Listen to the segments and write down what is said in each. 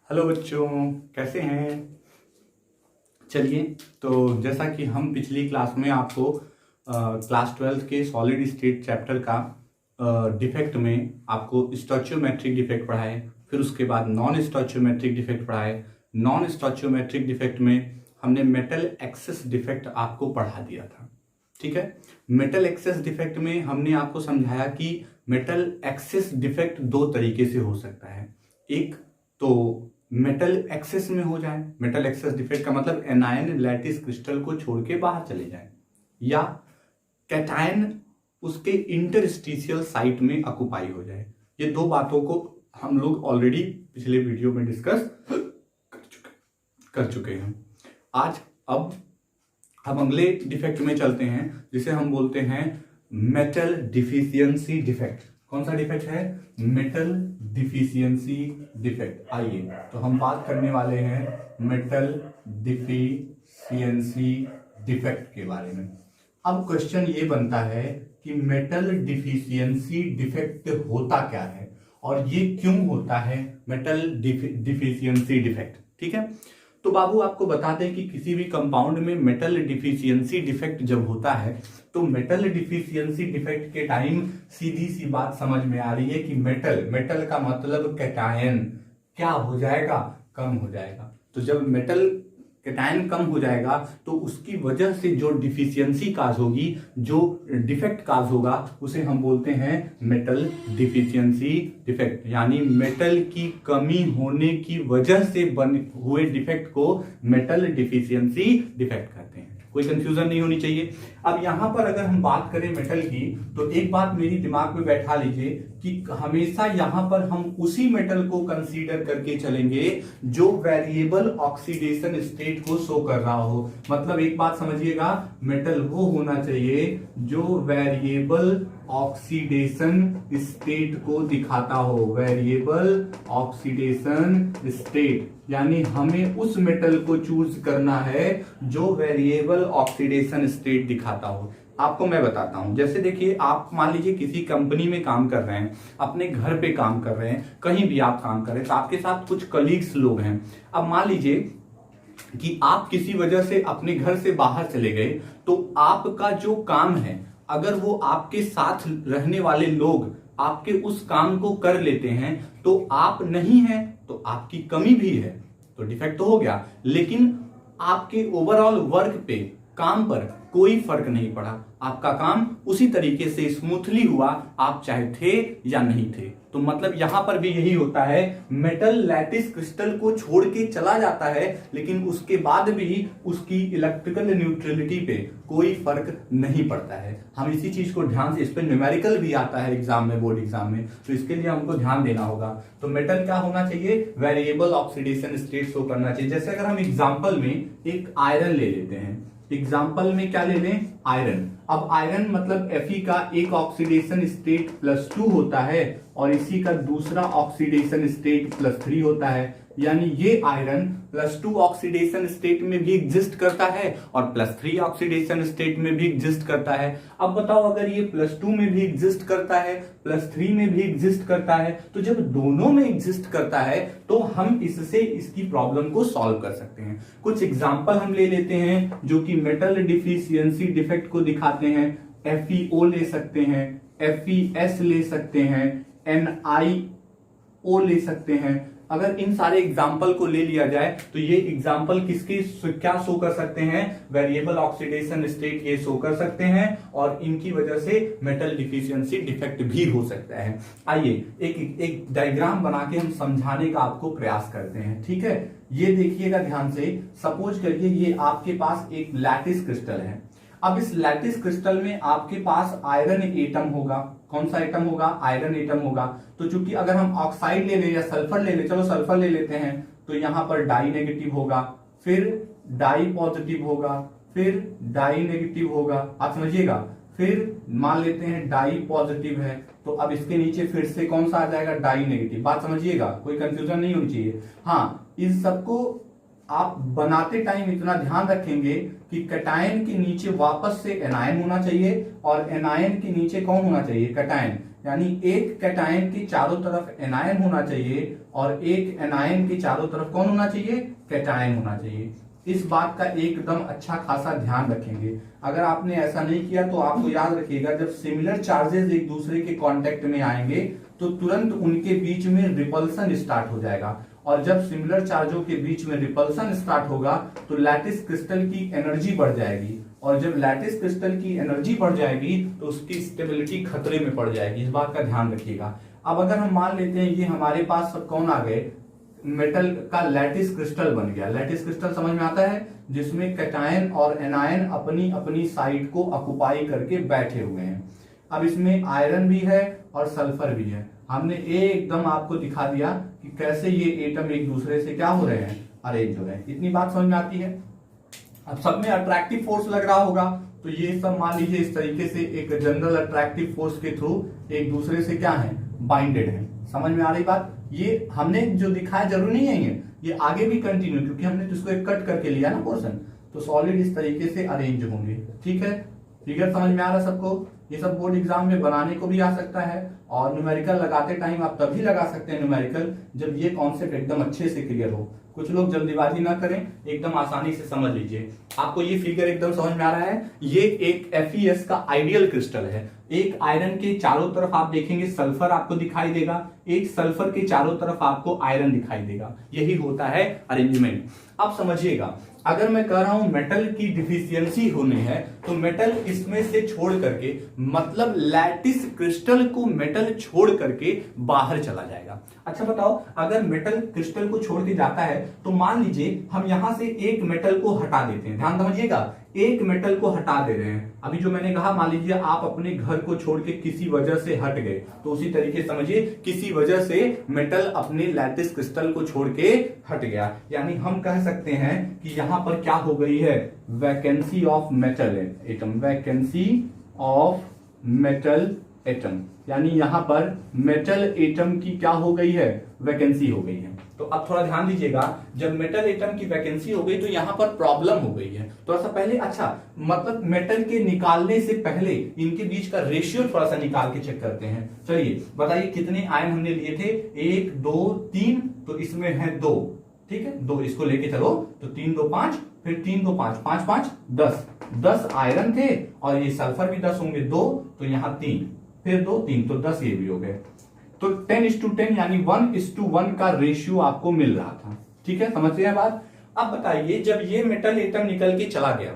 Hello बच्चों, कैसे हैं। चलिए, तो जैसा कि हम पिछली क्लास में आपको क्लास 12 के सॉलिड स्टेट चैप्टर का डिफेक्ट में आपको स्टोइचियोमेट्रिक डिफेक्ट पढ़ाए, फिर उसके बाद नॉन स्टोइचियोमेट्रिक डिफेक्ट पढ़ाए। नॉन स्टोइचियोमेट्रिक डिफेक्ट में हमने मेटल एक्सेस डिफेक्ट आपको पढ़ा दिया था। ठीक है, मेटल एक्सेस डिफेक्ट में हमने आपको समझाया कि मेटल एक्सेस डिफेक्ट दो तरीके से हो सकता है। एक तो मेटल एक्सेस में हो जाए, मेटल एक्सेस डिफेक्ट का मतलब एनायन लैटिस क्रिस्टल को छोड़ के बाहर चले जाए, या कैटायन उसके इंटरस्टिशियल साइट में ऑक्युपाई हो जाए। ये दो बातों को हम लोग ऑलरेडी पिछले वीडियो में डिस्कस कर चुके हैं। आज अब हम अगले डिफेक्ट में चलते हैं, जिसे हम बोलते हैं मेटल डिफिशियंसी डिफेक्ट। कौन सा डिफेक्ट है? Metal deficiency defect. आइए, तो हम बात करने वाले हैं मेटल डिफिशियंसी डिफेक्ट के बारे में। अब क्वेश्चन ये बनता है कि मेटल डिफिशियंसी डिफेक्ट होता क्या है और ये क्यों होता है मेटल डिफिशियंसी डिफेक्ट। ठीक है, तो बाबू आपको बता दें कि किसी भी कंपाउंड में मेटल डिफिशियंसी डिफेक्ट जब होता है तो मेटल डिफिशियंसी डिफेक्ट के टाइम सीधी सी बात समझ में आ रही है कि मेटल का मतलब कैटायन क्या हो जाएगा? कम हो जाएगा। तो जब मेटल कैटायन कम हो जाएगा तो उसकी वजह से जो डिफिशियंसी काज होगी, जो डिफेक्ट काज होगा, उसे हम बोलते हैं मेटल डिफिशियंसी डिफेक्ट। यानी मेटल की कमी होने की वजह से बने हुए डिफेक्ट को मेटल डिफिशियंसी डिफेक्ट कहते हैं। कोई कंफ्यूजन नहीं होनी चाहिए। अब यहां पर अगर हम बात करें मेटल की, तो एक बात मेरी दिमाग में बैठा लीजिए कि हमेशा यहां पर हम उसी मेटल को कंसीडर करके चलेंगे जो वेरिएबल ऑक्सीडेशन स्टेट को शो कर रहा हो। मतलब एक बात समझिएगा, मेटल वो होना चाहिए जो वेरिएबल ऑक्सीडेशन स्टेट को दिखाता हो। वेरिएबल ऑक्सीडेशन स्टेट यानी हमें उस मेटल को चूज करना है जो वेरिएबल ऑक्सीडेशन स्टेट दिखाता हो। आपको मैं बताता हूं, जैसे देखिए, आप मान लीजिए किसी कंपनी में काम कर रहे हैं, अपने घर पे काम कर रहे हैं, कहीं भी आप काम कर रहे हैं, तो आपके साथ कुछ कलीग्स लोग हैं। अब मान लीजिए कि आप किसी वजह से अपने घर से बाहर चले गए, तो आपका जो काम है, अगर वो आपके साथ रहने वाले लोग आपके उस काम को कर लेते हैं तो आप नहीं हैं, तो आपकी कमी भी है, तो डिफेक्ट तो हो गया। लेकिन आपके ओवरऑल वर्क पे, काम पर कोई फर्क नहीं पड़ा, आपका काम उसी तरीके से स्मूथली हुआ, आप चाहे थे या नहीं थे। तो मतलब यहां पर भी यही होता है, मेटल लैटिस क्रिस्टल को छोड़ के चला जाता है, लेकिन उसके बाद भी उसकी इलेक्ट्रिकल न्यूट्रलिटी पे कोई फर्क नहीं पड़ता है। हम इसी चीज को ध्यान से, इस पे न्यूमेरिकल भी आता है एग्जाम में, बोर्ड एग्जाम में, तो इसके लिए हमको ध्यान देना होगा। तो मेटल क्या होना चाहिए? वेरिएबल ऑक्सीडेशन स्टेट शो करना चाहिए। जैसे अगर हम एग्जाम्पल में एक आयरन ले लेते हैं, एग्जाम्पल में क्या ले लें? आयरन। अब आयरन मतलब Fe का एक ऑक्सीडेशन स्टेट +2 होता है और इसी का दूसरा ऑक्सीडेशन स्टेट +3 होता है। यानी ये आयरन +2 ऑक्सीडेशन स्टेट में भी एग्जिस्ट करता है और +3 ऑक्सीडेशन स्टेट में भी एग्जिस्ट करता है। अब बताओ, अगर ये +2 में भी एग्जिस्ट करता है, +3 में भी एग्जिस्ट करता है, तो जब दोनों में एग्जिस्ट करता है तो हम इससे इसकी प्रॉब्लम को सॉल्व कर सकते हैं। कुछ एग्जांपल हम ले लेते हैं जो कि मेटल डिफिशियंसी डिफेक्ट को दिखाते हैं। FeO ले सकते हैं, FeS ले सकते हैं, NiO ले सकते हैं। अगर इन सारे एग्जाम्पल को ले लिया जाए तो ये एग्जाम्पल किसके क्या शो कर सकते हैं? वेरिएबल ऑक्सीडेशन स्टेट ये शो कर सकते हैं और इनकी वजह से मेटल डिफिशियंसी डिफेक्ट भी हो सकता है। आइए एक डायग्राम बना के हम समझाने का आपको प्रयास करते हैं। ठीक है, ये देखिएगा ध्यान से। सपोज करिए ये आपके पास एक लैटिस क्रिस्टल है। अब इस लैटिस क्रिस्टल में आपके पास आयरन एटम होगा। कौन सा एटम होगा? आयरन एटम होगा। तो चूंकि अगर हम ऑक्साइड ले लें या सल्फर ले लें, चलो सल्फर ले लेते हैं, तो यहां पर डाई नेगेटिव होगा, फिर डाई पॉजिटिव होगा, फिर डाई नेगेटिव होगा। आप समझिएगा, फिर मान लेते हैं डाई पॉजिटिव है, तो अब इसके नीचे फिर से कौन सा आ जाएगा? Die negative. बात समझिएगा, कोई कंफ्यूजन नहीं होनी चाहिए। हाँ, इन सबको आप बनाते टाइम इतना ध्यान रखेंगे कि कैटायन के नीचे वापस से एनायन होना चाहिए और एनायन के नीचे कौन होना चाहिए? कैटायन। यानी एक कैटायन के चारों तरफ एनायन होना चाहिए और एक एनायन के चारों तरफ कौन होना चाहिए, कैटायन होना चाहिए। इस बात का एकदम अच्छा खासा ध्यान रखेंगे। अगर आपने ऐसा नहीं किया तो आपको याद रखिएगा, जब सिमिलर चार्जेस एक दूसरे के कांटेक्ट में आएंगे तो तुरंत उनके बीच में रिपल्सन स्टार्ट हो जाएगा, और जब सिमिलर चार्जों के बीच में रिपल्सन स्टार्ट होगा तो लैटिस क्रिस्टल की एनर्जी बढ़ जाएगी, और जब लैटिस क्रिस्टल की एनर्जी बढ़ जाएगी तो उसकी स्टेबिलिटी खतरे में पड़ जाएगी। इस बात का ध्यान रखिएगा। अब अगर हम मान लेते हैं ये हमारे पास सब कौन आ गए, मेटल का लैटिस क्रिस्टल बन गया। लैटिस क्रिस्टल समझ में आता है, जिसमें कैटायन और एनायन अपनी अपनी साइड को ऑक्युपाई करके बैठे हुए हैं। अब इसमें आयरन भी है और सल्फर भी है। हमने एकदम आपको दिखा दिया कि कैसे ये एटम एक दूसरे से क्या हो रहे हैं, अरेंज हो रहे हैं। इतनी बात समझ में आती है। अब सब में अट्रैक्टिव फोर्स लग रहा होगा, तो ये सब मान लीजिए इस तरीके से एक जनरल अट्रैक्टिव फोर्स के थ्रू एक दूसरे से क्या है, बाइंडेड है। समझ में आ रही बात। ये हमने जो दिखाया जरूरी नहीं है ये आगे भी कंटिन्यू, क्योंकि हमने इसको एक कट करके लिया ना पोर्शन, तो सॉलिड इस तरीके से अरेंज होंगे। ठीक है, फिगर समझ में आ रहा सबको। ये सब बोर्ड एग्जाम में बनाने को भी आ सकता है, और न्यूमेरिकल लगाते टाइम आप तभी लगा सकते हैं न्यूमेरिकल जब ये कॉन्सेप्ट एकदम अच्छे से क्लियर हो। कुछ लोग जल्दीबाजी ना करें, एकदम आसानी से समझ लीजिए। आपको ये फिगर एकदम समझ में आ रहा है। ये एक FeS का आइडियल क्रिस्टल है। एक आयरन के चारों तरफ आप देखेंगे सल्फर आपको दिखाई देगा, एक सल्फर के चारों तरफ आपको आयरन दिखाई देगा। यही होता है अरेंजमेंट। अब समझिएगा, अगर मैं कह रहा हूं मेटल की डिफिशियंसी होनी है तो मेटल इसमें से छोड़ करके, मतलब लैटिस क्रिस्टल को मेटल छोड़ करके बाहर चला जाएगा। अच्छा बताओ, अगर मेटल क्रिस्टल को छोड़ के जाता है तो मान लीजिए हम यहां से एक मेटल को हटा देते हैं। ध्यान समझिएगा, एक मेटल को हटा दे रहे हैं। अभी जो मैंने कहा, मान लीजिए आप अपने घर को छोड़ के किसी वजह से हट गए, तो उसी तरीके से समझिए किसी वजह से मेटल अपने लैटिस क्रिस्टल को छोड़ के हट गया। यानी हम कह सकते हैं कि यहां पर क्या हो गई है, vacancy of metal atom, vacancy of metal atom. यानी यहां पर मेटल एटम की क्या हो गई है, वैकेंसी हो गई है। तो अब थोड़ा ध्यान दीजिएगा, जब मेटल एटम की वैकेंसी हो गई तो यहां पर प्रॉब्लम हो गई है। थोड़ा सा पहले, अच्छा मतलब मेटल के निकालने से पहले इनके बीच का रेशियो थोड़ा सा निकाल के चेक करते हैं। चलिए बताइए कितने आयन हमने लिए थे, 1 2 3, तो इसमें है 2। ठीक है, 2 इसको लेके चलो, तो 3 2 5, फिर 3 2 5, 5 5 10 आयरन थे, और ये सल्फर भी 10 होंगे, 2 तो यहां 3, फिर 2 3, तो 10 ये भी हो गए। तो 10:10 यानी 1:1 का रेशियो आपको मिल रहा था। ठीक है, समझ रहे हैं बात। अब बताइए, जब ये मेटल एटम निकल के चला गया,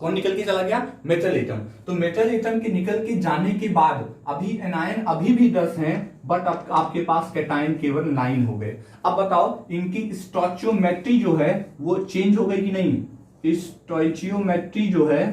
कौन निकल के चला गया, मेटल एटम। तो मेटल एटम के निकल के जाने के बाद अभी एनायन अभी भी 10 हैं, बट अब आपके पास कैटायन केवल 9 हो गए। अब बताओ इनकी स्टोइचियोमेट्री जो है वो चेंज हो गई कि नहीं। स्टोइचियोमेट्री जो है,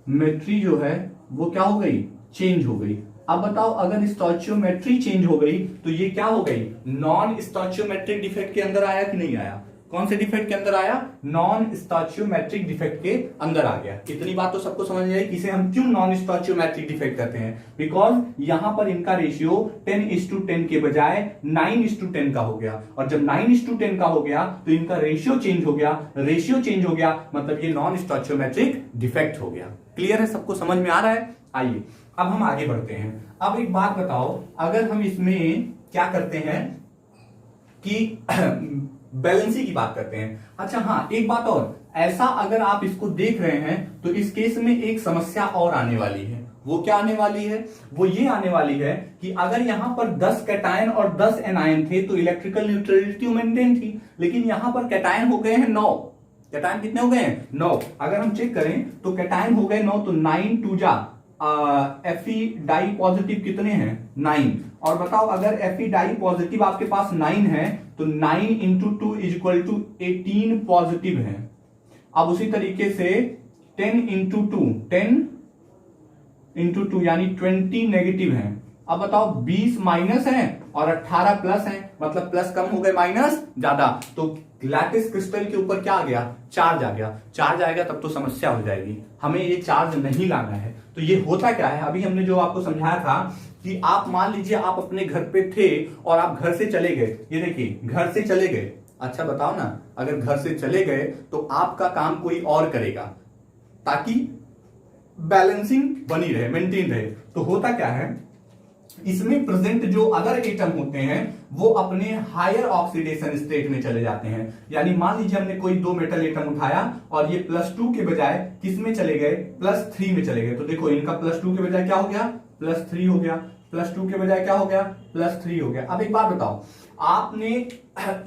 मेट्री जो है वो क्या हो गई, चेंज हो गई। अब बताओ, अगर स्टोइचियोमेट्री चेंज हो गई तो ये क्या हो गई, नॉन स्टोइचियोमेट्रिक डिफेक्ट के अंदर आया कि नहीं आया। कौन से डिफेक्ट के अंदर आया, नॉन स्टोइचियोमेट्रिक डिफेक्ट के अंदर आ गया। इतनी बात तो सबको समझ में आई, इसे हम क्यों नॉन स्टोइचियोमेट्रिक डिफेक्ट कहते हैं, बिकॉज यहां पर इनका रेशियो 10:10 के बजाय 9:10 का हो गया, और जब 9:10 का हो गया तो इनका रेशियो चेंज हो गया। रेशियो चेंज हो गया मतलब ये नॉन स्टोइचियोमेट्रिक डिफेक्ट हो गया। क्लियर है, सबको समझ में आ रहा है। आइए अब हम आगे बढ़ते हैं। अब एक बात बताओ, अगर हम इसमें क्या करते हैं कि बैलेंसी की बात करते हैं। अच्छा हाँ, एक बात और, ऐसा अगर आप इसको देख रहे हैं तो इस केस में एक समस्या और आने वाली है। वो क्या आने वाली है, वो ये आने वाली है कि अगर यहां पर 10 कैटायन और 10 एनायन थे तो इलेक्ट्रिकल न्यूट्रलिटी मेंटेन थी, लेकिन यहां पर कैटायन हो गए हैं 9। कैटायन कितने हो गए हैं, 9। अगर हम चेक करें तो कैटायन हो गए 9, तो 9 2 जा Fe डाई पॉजिटिव कितने हैं, 9। और बताओ अगर Fe डाई पॉजिटिव आपके पास 9 है तो 9 × 2 = 18 पॉजिटिव है। अब उसी तरीके से 10 × 2, 10 × 2 यानी 20 नेगेटिव है। अब बताओ 20 माइनस है और 18 प्लस है, मतलब प्लस कम हो गए माइनस ज्यादा, तो लैटिस क्रिस्टल के ऊपर क्या आ गया, चार्ज आ गया। चार्ज आएगा तब तो समस्या हो जाएगी, हमें ये चार्ज नहीं लाना है। तो ये होता क्या है, अभी हमने जो आपको समझाया था कि आप मान लीजिए आप अपने घर पे थे और आप घर से चले गए। ये देखिए घर से चले गए, अच्छा बताओ ना, अगर घर से चले गए तो आपका काम कोई और करेगा, ताकि बैलेंसिंग बनी रहे, मेंटेन रहे। तो होता क्या है, इसमें प्रेजेंट जो अदर एटम होते हैं वो अपने हायर ऑक्सीडेशन स्टेट में चले जाते हैं। यानी मान लीजिए हमने कोई दो मेटल एटम उठाया और ये +2 के बजाय किस में चले गए, +3 में चले गए। तो देखो इनका +2 के बजाय क्या हो गया, +3 हो गया, +2 के बजाय क्या हो गया, +3 हो गया। अब एक बात बताओ, आपने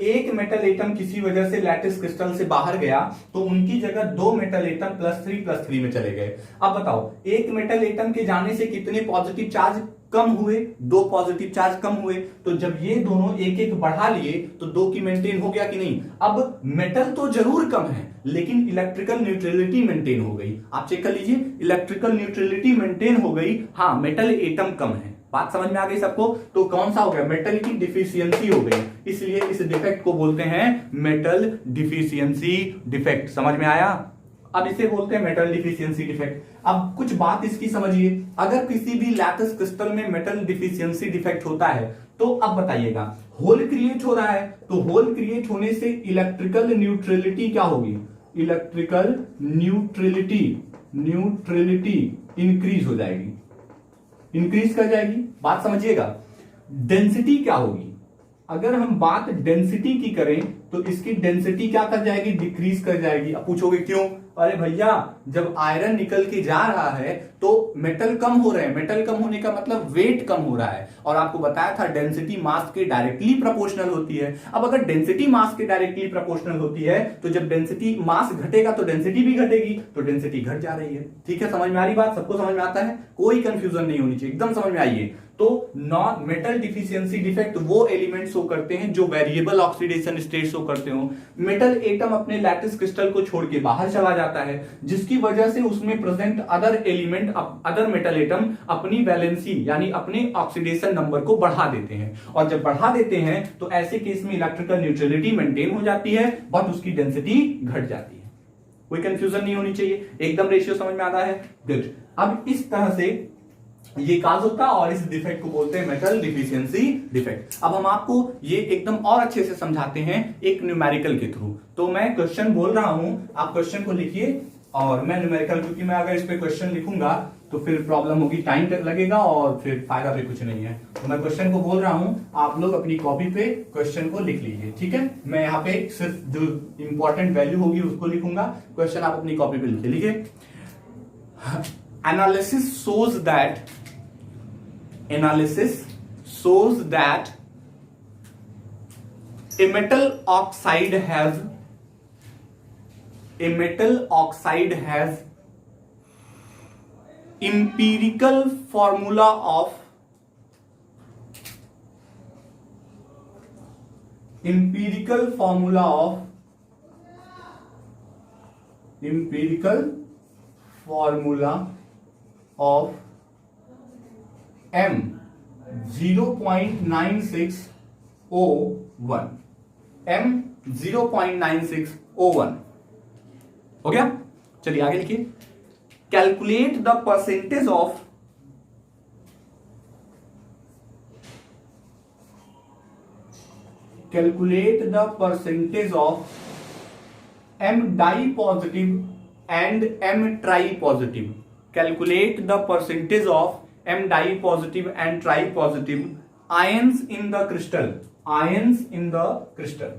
एक मेटल एटम किसी वजह से लैटिस क्रिस्टल से बाहर गया तो उनकी जगह दो मेटल एटम +3 में चले गए। अब बताओ एक मेटल एटम के जाने से कितने पॉजिटिव चार्ज कम हुए, दो पॉजिटिव चार्ज कम हुए। तो जब ये दोनों एक एक बढ़ा लिए तो दो की मेंटेन हो गया कि नहीं। अब मेटल तो जरूर कम है लेकिन इलेक्ट्रिकल न्यूट्रलिटी मेंटेन हो गई। आप चेक कर लीजिए, इलेक्ट्रिकल न्यूट्रलिटी मेंटेन हो गई। हाँ, मेटल एटम कम है, बात समझ में आ गई सबको। तो कौन सा हो गया, मेटल की डिफिशियंसी हो गई, इसलिए इस डिफेक्ट को बोलते हैं मेटल डिफिशियंसी डिफेक्ट। समझ में आया। अब इसे बोलते हैं मेटल डिफिशियंसी डिफेक्ट। अब कुछ बात इसकी समझिए, अगर किसी भी लैटिस क्रिस्टल में मेटल डिफिशियंसी डिफेक्ट होता है तो अब बताइएगा, होल क्रिएट हो रहा है तो होल क्रिएट होने से इलेक्ट्रिकल न्यूट्रलिटी क्या होगी, इलेक्ट्रिकल न्यूट्रलिटी इंक्रीज हो जाएगी, इंक्रीज कर जाएगी। बात समझिएगा। डेंसिटी क्या होगी, अगर हम बात डेंसिटी की करें तो इसकी डेंसिटी क्या कर जाएगी, डिक्रीज कर जाएगी। अब पूछोगे क्यों, अरे भैया जब आयरन निकल के जा रहा है तो मेटल कम हो रहे हैं, मेटल कम होने का मतलब वेट कम हो रहा है। और आपको बताया था डेंसिटी मास के डायरेक्टली प्रोपोर्शनल होती है। अब अगर डेंसिटी मास के डायरेक्टली प्रोपोर्शनल होती है तो जब डेंसिटी मास घटेगा तो डेंसिटी भी घटेगी, तो डेंसिटी घट जा रही है। ठीक है, समझ में आ रही बात, सबको समझ में आता है, कोई कंफ्यूजन नहीं होनी चाहिए, एकदम समझ में आइए। तो नॉन मेटल डिफिशियंसी डिफेक्ट वो एलिमेंट शो करते हैं जो वेरिएबल ऑक्सीडेशन स्टेट शो करते हो। मेटल एटम अपने लैटिस क्रिस्टल को छोड़ के बाहर चला जाता है जिसकी वजह से उसमें present other element, other metal atom अपनी वैलेंसी यानी अपने ऑक्सीडेशन नंबर को बढ़ा देते हैं। और जब बढ़ा देते हैं तो ऐसे केस में इलेक्ट्रिकल न्यूट्रलिटी मेंटेन हो जाती है बट उसकी डेंसिटी घट जाती है। कोई कंफ्यूजन नहीं होनी चाहिए, एकदम रेशियो समझ में आता है। गुड। अब इस तरह से ये काज होता है और इस डिफेक्ट को बोलते हैं मेटल डिफिशियंसी डिफेक्ट। अब हम आपको ये एकदम और अच्छे से समझाते हैं एक न्यूमेरिकल के थ्रू। तो मैं क्वेश्चन बोल रहा हूं, आप क्वेश्चन को लिखिए और मैं न्यूमेरिकल, क्योंकि मैं अगर इस पे क्वेश्चन लिखूंगा तो फिर प्रॉब्लम होगी, टाइम लगेगा और फिर फायदा भी कुछ नहीं है। तो मैं क्वेश्चन को बोल रहा हूं, आप लोग अपनी कॉपी पे क्वेश्चन को लिख लीजिए। ठीक है, मैं यहाँ पे सिर्फ जो इंपॉर्टेंट वैल्यू होगी उसको लिखूंगा, क्वेश्चन आप अपनी कॉपी पे लिखिए। Analysis shows that a metal oxide has empirical formula of M 0.9601, M 0.9601। हो गया, चलिए आगे लिखिए। Calculate the percentage of M di positive and M try positive. Calculate the percentage of M di positive and tri positive ions in the crystal.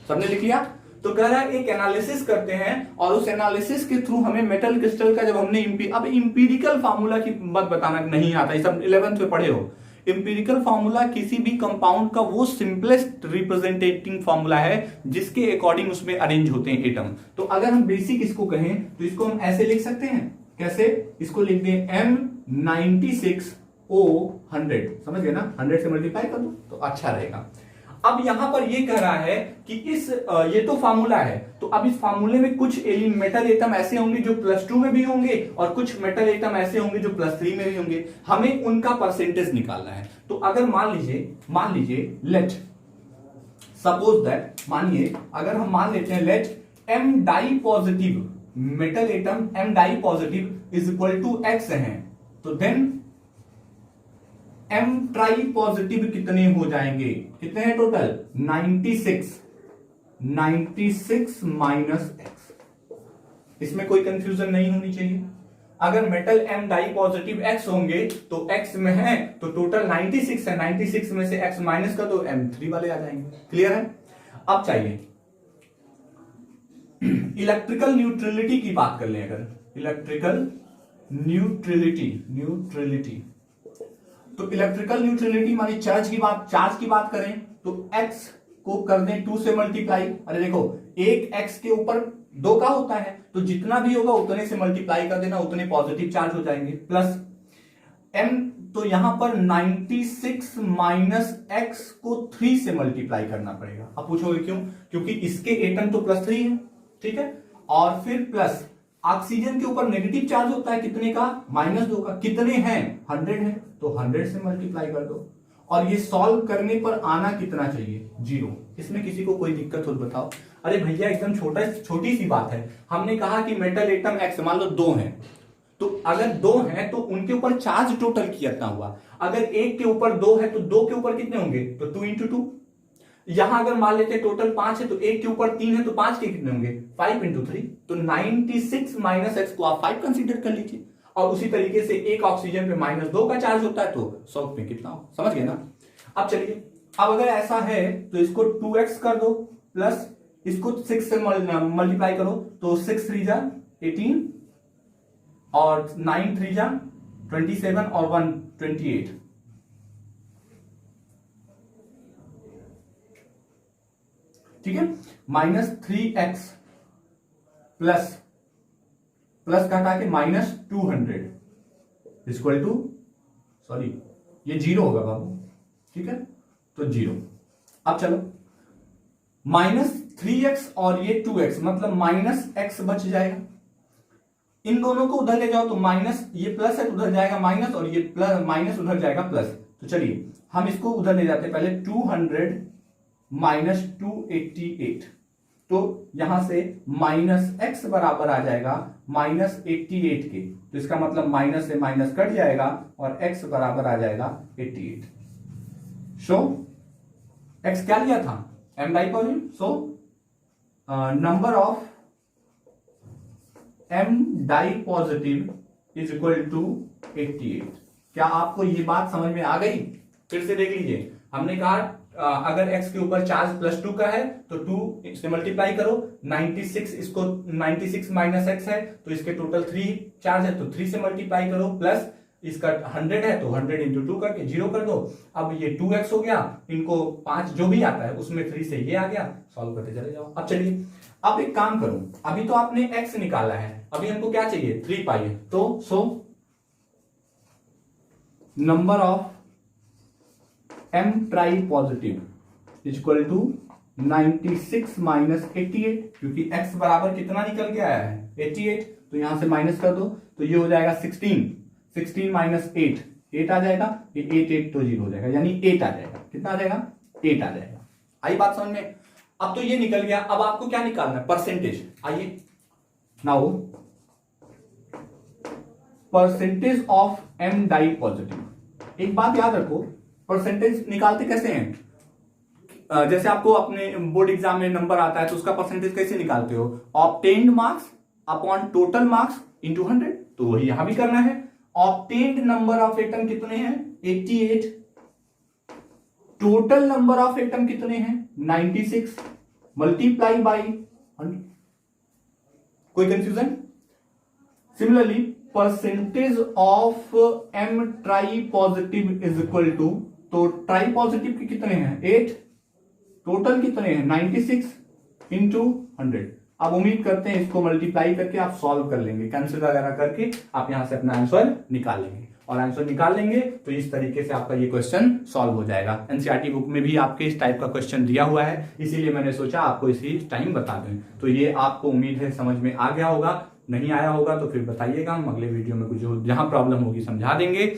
सबने लिख लिया। तो कह रहा है एक एनालिसिस करते हैं और उस एनालिसिस के थ्रू हमें मेटल क्रिस्टल का जब हमने अब इंपीरिकल फार्मूला की मत बताना नहीं आता, ये सब 11th में पढ़े हो। इंपीरिकल फार्मूला किसी भी कंपाउंड का वो सिंपलेस्ट रिप्रेजेंटेटिंग फार्मूला है जिसके अकॉर्डिंग उसमें अरेंज होते हैं एटम। तो अगर हम बेसिक इसको कहें तो इसको हम ऐसे लिख सकते हैं, कैसे, इसको लिख दें M96O100, समझ गए ना, 100 से मल्टीप्लाई कर दो तो अच्छा रहेगा। अब यहां पर ये कह रहा है कि ये तो फार्मूला है, तो अब इस फार्मूले में कुछ मेटल एटम ऐसे होंगे जो +2 में भी होंगे और कुछ मेटल एटम ऐसे होंगे जो +3 में भी होंगे। हमें उनका परसेंटेज निकालना है। तो अगर मान लीजिए लेट सपोज दैट, मानिए अगर हम मान लेते हैं let M di positive metal atom M di positive is equal to X है, तो देन M ट्राई पॉजिटिव कितने हो जाएंगे, कितने हैं टोटल, 96 माइनस X। इसमें कोई कंफ्यूजन नहीं होनी चाहिए। अगर metal M di positive X होंगे तो X में है तो टोटल 96 है, 96 में से X माइनस कर दो M3 वाले आ जाएंगे। क्लियर है? अब चाहिए इलेक्ट्रिकल न्यूट्रलिटी की बात कर लें। अगर इलेक्ट्रिकल न्यूट्रलिटी तो इलेक्ट्रिकल न्यूट्रलिटी मानी चार्ज की बात करें तो x को कर दें 2 से मल्टीप्लाई। अरे देखो एक x के ऊपर 2 का होता है तो जितना भी होगा उतने से मल्टीप्लाई कर देना, उतने पॉजिटिव चार्ज हो जाएंगे। प्लस m तो यहां पर 96 माइनस x को 3 से मल्टीप्लाई करना पड़ेगा। अब पूछोगे क्यों? क्योंकि इसके एटम तो +3 है, ठीक है, और फिर प्लस ऑक्सीजन के ऊपर नेगेटिव चार्ज होता है कितने का? -2 का। कितने हैं? 100 है तो 100 से मल्टीप्लाई कर दो। और ये सॉल्व करने पर आना कितना चाहिए? 0। इसमें किसी को कोई दिक्कत हो तो बताओ। अरे भैया एकदम छोटी सी बात है। हमने कहा कि मेटल एटम X मान लो 2 है, तो अगर 2 है तो उनके ऊपर चार्ज टोटल कितना हुआ? अगर एक के ऊपर 2 है तो 2 के ऊपर कितने होंगे? तो 2 × 2। यहां अगर मान लेते टोटल 5 है तो एक के ऊपर 3 है तो 5 के कितने होंगे? 5 × 3। तो 96 माइनस x को आप 5 कंसीडर कर लीजिए। और उसी तरीके से एक ऑक्सीजन पे -2 का चार्ज होता है तो 100 पे कितना हो? समझ गए ना? अब चलिए, अब अगर ऐसा है तो इसको 2x कर दो प्लस इसको 6 से मल्टीप्लाई करो तो 6 3 जा 18 और 9 3 जा 27 और 1 28। ठीक है, -3x प्लस घटा के -200 इक्वल टू, सॉरी ये 0 होगा बाबू, ठीक है, तो 0। अब चलो -3x और ये 2x मतलब -x बच जाएगा। इन दोनों को उधर ले जाओ तो माइनस, ये प्लस है तो उधर जाएगा माइनस और ये प्लस माइनस उधर जाएगा प्लस। तो चलिए हम इसको उधर ले जाते हैं। पहले 200 माइनस 288 तो यहां से -x बराबर आ जाएगा -88 के। तो इसका मतलब माइनस से माइनस कट जाएगा और x बराबर आ जाएगा 88। सो x क्या लिया था? M di positive. So number of M di positive is equal to 88। क्या आपको ये बात समझ में आ गई? फिर से देख लीजिए, हमने कहा अगर x के ऊपर चार्ज +2 का है तो 2 से मल्टीप्लाई करो। 96 इसको 96 माइनस x है तो इसके टोटल 3 चार्ज है तो 3 से मल्टीप्लाई करो। प्लस इसका 100 है तो 100 × 2 करके 0 कर दो। अब ये 2x हो गया, इनको 5 जो भी आता है उसमें 3 से ये आ गया, सॉल्व करते चले जाओ। अब चलिए, अब एक काम करो, अभी तो आपने x निकाला है, अभी हमको क्या चाहिए? 3 पाई है। तो so number of M try positive is equal to 96 minus 88, क्योंकि x बराबर कितना निकल के आया है? 88। तो यहां से माइनस कर दो तो ये हो जाएगा 16 माइनस 8 आ जाएगा। ये 8 तो 0 हो जाएगा, यानी 8 आ जाएगा। कितना आ जाएगा? 8 आ जाएगा। आई बात समझ में? अब तो ये निकल गया, अब आपको क्या निकालना है? परसेंटेज। आइए now, percentage of M di positive. एक बात याद रखो, परसेंटेज निकालते कैसे हैं? जैसे आपको अपने बोर्ड एग्जाम में नंबर आता है तो उसका परसेंटेज कैसे निकालते हो? Obtained marks upon total marks into 100। तो वही यहां भी करना है। ऑब्टेन्ड नंबर ऑफ एटम कितने हैं? 88। टोटल नंबर ऑफ एटम कितने हैं? 96 मल्टीप्लाई बाई 100। कोई confusion? Similarly percentage of M try positive is equal to, तो ट्राई पॉजिटिव के कितने हैं? 8। टोटल कितने हैं? 96 इंटू 100। अब उम्मीद करते हैं इसको मल्टीप्लाई करके आप सॉल्व कर लेंगे, कैंसिल वगैरह करके आप यहां से अपना आंसर निकाल लेंगे। और आंसर निकाल लेंगे तो इस तरीके से आपका ये क्वेश्चन सॉल्व हो जाएगा। एनसीईआरटी बुक में भी आपके इस टाइप का क्वेश्चन दिया हुआ है, इसीलिए मैंने सोचा आपको इसी टाइम बता दें। तो ये आपको उम्मीद है समझ में आ गया होगा। नहीं आया होगा तो फिर बताइएगा, हम अगले वीडियो में कुछ जहां प्रॉब्लम होगी समझा देंगे।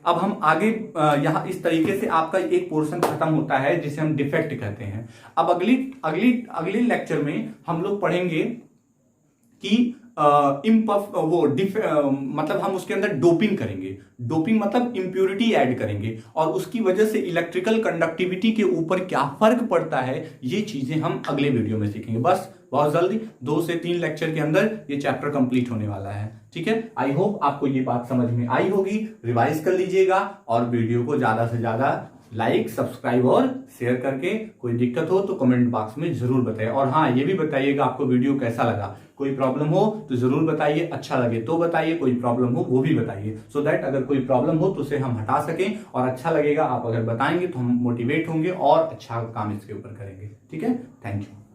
अब हम आगे यहाँ इस तरीके से आपका एक पोर्शन खत्म होता है जिसे हम डिफेक्ट कहते हैं। अब अगली लेक्चर में हम लोग पढ़ेंगे कि मतलब हम उसके अंदर डोपिंग करेंगे। डोपिंग मतलब इंप्यूरिटी ऐड करेंगे और उसकी वजह से इलेक्ट्रिकल कंडक्टिविटी के ऊपर क्या फर्क पड़ता है, ये चीजें हम अगले वीडियो में सीखेंगे। बस बहुत जल्दी 2 से 3 लेक्चर के अंदर ये चैप्टर कंप्लीट होने वाला है। ठीक है, आई होप आपको ये बात समझ में आई होगी। रिवाइज कर लीजिएगा और वीडियो को ज्यादा से ज्यादा लाइक, सब्सक्राइब और शेयर करके, कोई दिक्कत हो तो कमेंट बॉक्स में जरूर बताइए। और हाँ, ये भी बताइएगा आपको वीडियो कैसा लगा। कोई प्रॉब्लम हो तो जरूर बताइए, अच्छा लगे तो बताइए, कोई प्रॉब्लम हो वो भी बताइए, सो दैट अगर कोई प्रॉब्लम हो तो उसे हम हटा सकें। और अच्छा लगेगा आप अगर बताएंगे तो हम मोटिवेट होंगे और अच्छा काम इसके ऊपर करेंगे। ठीक है, थैंक यू।